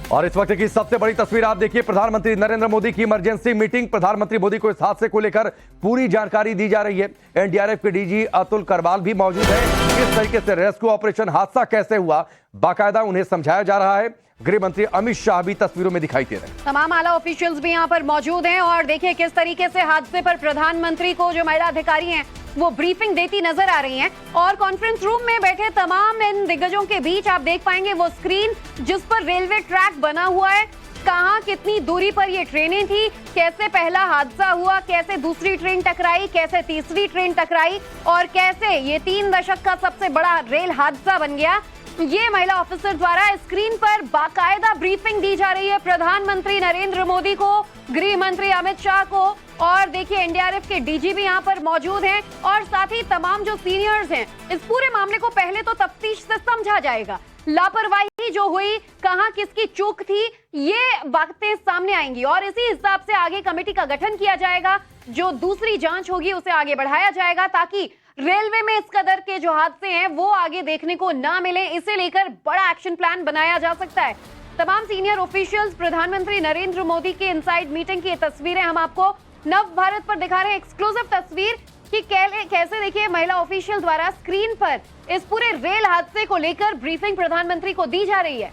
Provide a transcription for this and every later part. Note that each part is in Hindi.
और इस वक्त की सबसे बड़ी तस्वीर आप देखिए, प्रधानमंत्री नरेंद्र मोदी की इमरजेंसी मीटिंग। प्रधानमंत्री मोदी को इस हादसे को लेकर पूरी जानकारी दी जा रही है। एनडीआरएफ के डीजी अतुल करवाल भी मौजूद है। किस तरीके से रेस्क्यू ऑपरेशन, हादसा कैसे हुआ, बाकायदा उन्हें समझाया जा रहा है। गृह मंत्री अमित शाह भी तस्वीरों में दिखाई दे रहे हैं। तमाम आला ऑफिशियल्स भी यहाँ पर मौजूद हैं और देखिए किस तरीके से हादसे पर प्रधानमंत्री को जो महिला अधिकारी हैं वो ब्रीफिंग देती नजर आ रही हैं। और कॉन्फ्रेंस रूम में बैठे तमाम इन दिग्गजों के बीच आप देख पाएंगे वो स्क्रीन जिस पर रेलवे ट्रैक बना हुआ है, कहां कितनी दूरी पर ये ट्रेनें थी, कैसे पहला हादसा हुआ, कैसे दूसरी ट्रेन टकराई, कैसे तीसरी ट्रेन टकराई और कैसे ये 3 दशक का सबसे बड़ा रेल हादसा बन गया। ये महिला ऑफिसर द्वारा स्क्रीन पर बाकायदा ब्रीफिंग दी जा रही है प्रधानमंत्री नरेंद्र मोदी को, गृह मंत्री अमित शाह को और देखिए एनडीआरएफ के डीजी भी यहाँ पर मौजूद हैं और साथ ही तमाम जो सीनियर्स हैं। इस पूरे मामले को पहले तो तफ्तीश से समझा जाएगा, लापरवाही जो हुई, कहां किसकी चूक थी, ये बातें सामने आएंगी और इसी हिसाब से आगे कमेटी का गठन किया जाएगा। जो दूसरी जांच होगी उसे आगे बढ़ाया जाएगा ताकि रेलवे में इस कदर के जो हादसे हैं वो आगे देखने को ना मिले। इसे लेकर बड़ा एक्शन प्लान बनाया जा सकता है। तमाम सीनियर ऑफिशियल्स प्रधानमंत्री नरेंद्र मोदी के इनसाइड मीटिंग की तस्वीरें हम आपको नव भारत पर दिखा रहे हैं, एक्सक्लूसिव तस्वीर कि कैसे देखिए महिला ऑफिशियल द्वारा स्क्रीन पर इस पूरे रेल हादसे को लेकर ब्रीफिंग प्रधानमंत्री को दी जा रही है।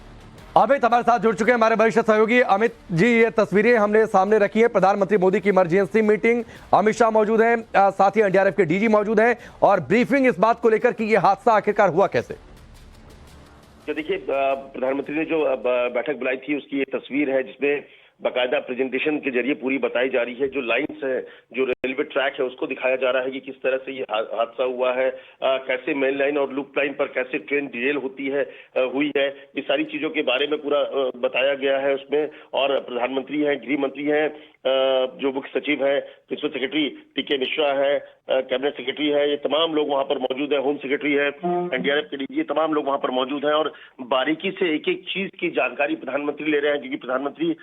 अमित हमारे साथ जुड़ चुके हैं, हमारे वरिष्ठ सहयोगी। अमित जी, ये तस्वीरें हमने सामने रखी है, प्रधानमंत्री मोदी की इमरजेंसी मीटिंग, अमित शाह मौजूद हैं, साथ ही एनडीआरएफ के डीजी मौजूद हैं और ब्रीफिंग इस बात को लेकर कि ये हादसा आखिरकार हुआ कैसे। तो देखिए, प्रधानमंत्री ने जो बैठक बुलाई थी उसकी ये तस्वीर है जिसमें बाकायदा प्रेजेंटेशन के जरिए पूरी बताई जा रही है। जो लाइंस है, जो रेलवे ट्रैक है, उसको दिखाया जा रहा है कि किस तरह से ये हादसा हुआ है, कैसे मेन लाइन और लूप लाइन पर कैसे ट्रेन डिरेल हुई है, ये सारी चीजों के बारे में पूरा बताया गया है उसमें। और प्रधानमंत्री हैं, गृह मंत्री हैं, जो मुख्य सचिव है, प्रिंसिपल सेक्रेटरी पीके मिश्रा है, कैबिनेट सेक्रेटरी है, ये तमाम लोग वहां पर मौजूद है, होम सेक्रेटरी है, एनडीआरएफ के डीजी, तमाम लोग वहां पर मौजूद हैं और बारीकी से एक एक चीज की जानकारी प्रधानमंत्री ले रहे हैं। क्योंकि प्रधानमंत्री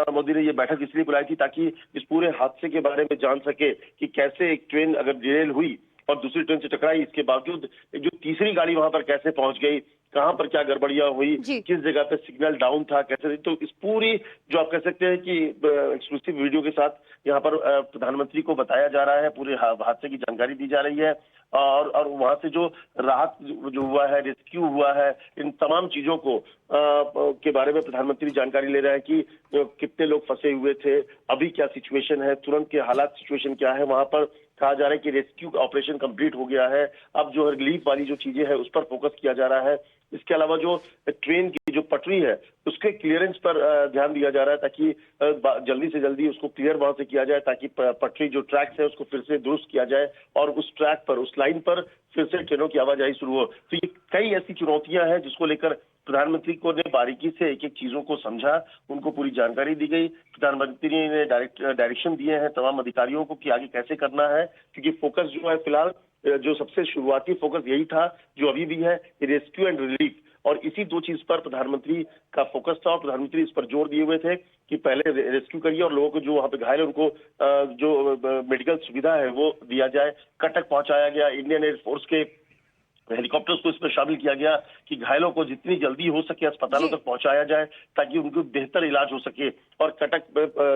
मोदी ने ये बैठक इसलिए बुलाई थी ताकि इस पूरे हादसे के बारे में जान सके कि कैसे एक ट्रेन अगर डिरेल हुई और दूसरी ट्रेन से टकराई, इसके बावजूद जो तीसरी गाड़ी वहां पर कैसे पहुंच गई, कहां पर क्या गड़बड़ियां हुई, किस जगह पे सिग्नल डाउन था, कैसे। तो इस पूरी जो आप कह सकते हैं कि एक्सक्लूसिव वीडियो के साथ यहाँ पर प्रधानमंत्री को बताया जा रहा है, पूरे हादसे की जानकारी दी जा रही है और वहां से जो राहत जो हुआ है, रेस्क्यू हुआ है, इन तमाम चीजों को के बारे में प्रधानमंत्री जानकारी ले रहे हैं कि कितने लोग फंसे हुए थे, अभी क्या सिचुएशन है, तुरंत के हालात सिचुएशन क्या है। वहां पर कहा जा रहा है कि रेस्क्यू ऑपरेशन कंप्लीट हो गया है, अब जो रिलीफ वाली जो चीजें हैं उस पर फोकस किया जा रहा है। इसके अलावा जो ट्रेन की जो पटरी है उसके क्लियरेंस पर ध्यान दिया जा रहा है ताकि जल्दी से जल्दी उसको क्लियर वहां से किया जाए ताकि पटरी जो ट्रैक है उसको फिर से दुरुस्त किया जाए और उस ट्रैक पर, उस लाइन पर फिर से ट्रेनों की आवाजाही शुरू हो। तो ये कई ऐसी चुनौतियां हैं जिसको लेकर प्रधानमंत्री को ने बारीकी से एक एक चीजों को समझा, उनको पूरी जानकारी दी गई। प्रधानमंत्री ने डायरेक्शन दिए हैं तमाम अधिकारियों को कि आगे कैसे करना है, क्योंकि फोकस जो है फिलहाल जो सबसे शुरुआती फोकस यही था, जो अभी भी है, रेस्क्यू एंड रिलीफ। और इसी 2 चीज पर प्रधानमंत्री का फोकस था और प्रधानमंत्री इस पर जोर दिए हुए थे कि पहले रेस्क्यू करिए और लोगों को जो वहां पे घायल है उनको जो मेडिकल सुविधा है वो दिया जाए। कटक पहुंचाया गया, इंडियन एयरफोर्स के हेलीकॉप्टर्स को इसमें शामिल किया गया कि घायलों को जितनी जल्दी हो सके अस्पतालों तक पहुंचाया जाए ताकि उनको बेहतर इलाज हो सके। और कटक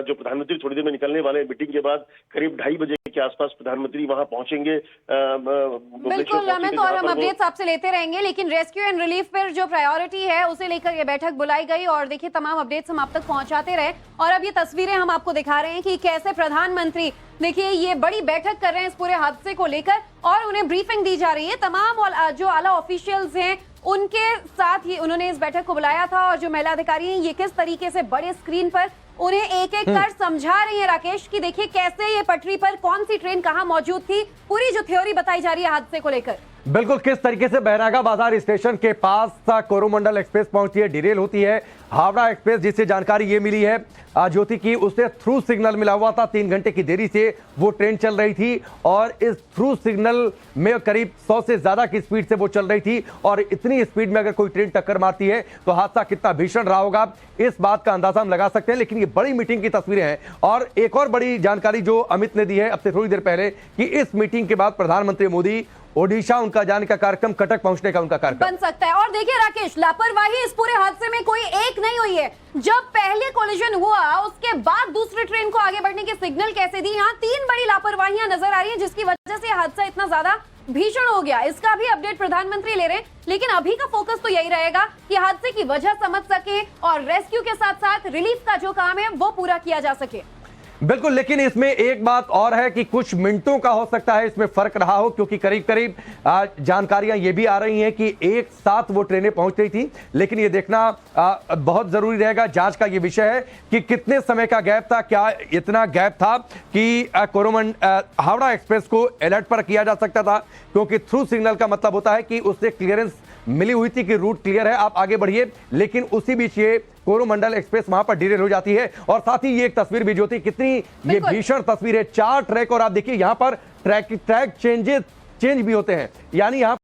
जो प्रधानमंत्री थोड़ी देर में निकलने वाले मीटिंग के बाद करीब 2:30 बजे के आसपास प्रधानमंत्री वहां पहुंचेंगे। बिल्कुल अमित, और हम अपडेट्स आपसे लेते रहेंगे, लेकिन रेस्क्यू एंड रिलीफ पर जो प्रायोरिटी है उसे लेकर ये बैठक बुलाई गई और देखिए तमाम अपडेट्स हम आप तक पहुंचाते रहे। और अब ये तस्वीरें हम आपको दिखा रहे हैं कि कैसे प्रधानमंत्री देखिए ये बड़ी बैठक कर रहे हैं इस पूरे हादसे को लेकर और उन्हें ब्रीफिंग दी जा रही है। तमाम जो आला ऑफिशियल्स हैं उनके साथ ही उन्होंने इस बैठक को बुलाया था और जो महिला अधिकारी हैं ये किस तरीके से बड़े स्क्रीन पर उन्हें एक एक कर समझा रही है राकेश कि देखिए कैसे ये पटरी पर कौन सी ट्रेन कहां मौजूद थी, पूरी जो थ्योरी बताई जा रही है हादसे को लेकर। बिल्कुल, किस तरीके से बहरागा बाजार स्टेशन के पास कोरोमंडल एक्सप्रेस पहुंचती है, डिरेल होती है। हावड़ा एक्सप्रेस, जिससे जानकारी ये मिली है ज्योति की, उसे थ्रू सिग्नल मिला हुआ था, 3 घंटे की देरी से वो ट्रेन चल रही थी और इस थ्रू सिग्नल में करीब 100 से ज्यादा की स्पीड से वो चल रही थी और इतनी स्पीड में अगर कोई ट्रेन टक्कर मारती है तो हादसा कितना भीषण रहा होगा, इस बात का अंदाजा हम लगा सकते हैं। लेकिन ये बड़ी मीटिंग की तस्वीरें हैं और एक और बड़ी जानकारी जो अमित ने दी है अब से थोड़ी देर पहले कि इस मीटिंग के बाद प्रधानमंत्री मोदी ओडिशा उनका जाने का कार्यक्रम, कटक पहुंचने का उनका कार्यक्रम बन सकता है। और देखिए राकेश, लापरवाही इस पूरे हादसे में कोई एक नहीं हुई है। जब पहले कोलिजन हुआ उसके बाद दूसरी ट्रेन को आगे बढ़ने के सिग्नल कैसे दी, यहाँ 3 बड़ी लापरवाहियां नजर आ रही है जिसकी वजह से हादसा इतना ज्यादा भीषण हो गया। इसका भी अपडेट प्रधानमंत्री ले रहे हैं, लेकिन अभी का फोकस तो यही रहेगा कि हादसे की वजह समझ सके और रेस्क्यू के साथ साथ रिलीफ का जो काम है वो पूरा किया जा सके। बिल्कुल, लेकिन इसमें एक बात और है कि कुछ मिनटों का हो सकता है इसमें फर्क रहा हो, क्योंकि करीब करीब जानकारियां ये भी आ रही हैं कि एक साथ वो ट्रेनें पहुंच रही थी। लेकिन ये देखना बहुत जरूरी रहेगा, जांच का ये विषय है कि कितने समय का गैप था, क्या इतना गैप था कि हावड़ा एक्सप्रेस को अलर्ट पर किया जा सकता था, क्योंकि थ्रू सिग्नल का मतलब होता है कि उससे क्लियरेंस मिली हुई थी कि रूट क्लियर है, आप आगे बढ़िए। लेकिन उसी बीच ये कोरोमंडल एक्सप्रेस वहां पर डिरेल हो जाती है। और साथ ही ये एक तस्वीर भी जो थी, कितनी ये भीषण तस्वीर है, 4 ट्रैक, और आप देखिए यहां पर ट्रैक चेंज भी होते हैं, यानी यहां